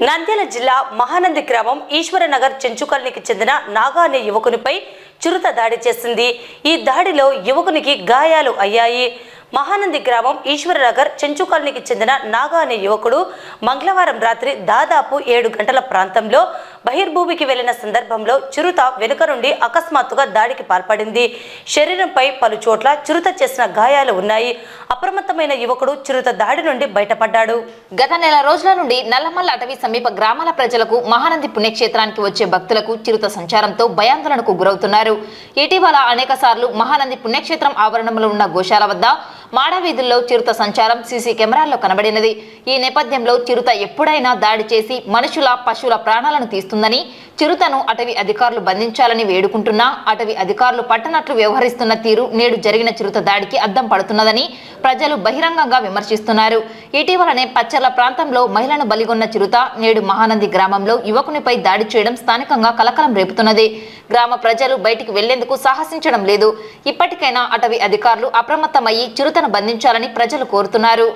నంద్యాల జిల్లా మహానంది గ్రామం ఈశ్వరనగర్ చెంచుకాలనీకి చెందిన నాగా అనే యువకునిపై చిరుత దాడి చేసింది. ఈ దాడిలో యువకునికి గాయాలు అయ్యాయి. మహానంది గ్రామం ఈశ్వరనగర్ చెంచుకాలనీకి చెందిన నాగా అనే యువకుడు మంగళవారం రాత్రి దాదాపు 7 గంటల ప్రాంతంలో బహిర్భూమికి వెళ్లిన సందర్భంలో చిరుత వెనుక నుండి అకస్మాత్తుగా దాడికి పాల్పడింది. శరీరంపై పలు చోట్ల చిరుత చేసిన గాయాలు ఉన్నాయి. అప్రమత్తమైన యువకుడు చిరుత దాడి నుండి బయటపడ్డాడు. గత నెల రోజుల నుండి నల్లమల్ల అటవీ సమీప గ్రామాల ప్రజలకు మహానంది పుణ్యక్షేత్రానికి వచ్చే భక్తులకు చిరుత సంచారంతో భయాందోళనకు గురవుతున్నారు. ఇటీవల అనేక సార్లు మహానంది పుణ్యక్షేత్రం ఆవరణంలో ఉన్న గోశాల వద్ద మాడవీధుల్లో చిరుత సంచారం సీసీ కెమెరాల్లో కనబడినది. ఈ నేపథ్యంలో చిరుత ఎప్పుడైనా దాడి చేసి మనుషుల పశువుల ప్రాణాలను తీస్తుందని, చిరుతను అటవీ అధికారులు బంధించాలని వేడుకుంటున్నా అటవీ అధికారులు పట్టనట్లు వ్యవహరిస్తున్న తీరు నేడు జరిగిన చిరుత దాడికి అద్దం పడుతున్నదని ప్రజలు బహిరంగంగా విమర్శిస్తున్నారు. ఇటీవలనే పచ్చర్ల ప్రాంతంలో మహిళను బలిగొన్న చిరుత నేడు మహానంది గ్రామంలో యువకునిపై దాడి చేయడం స్థానికంగా కలకలం రేపుతున్నది. గ్రామ ప్రజలు బయటికి వెళ్లేందుకు సాహసించడం లేదు. ఇప్పటికైనా అటవీ అధికారులు అప్రమత్తమయ్యి చిరుతను బంధించాలని ప్రజలు కోరుతున్నారు.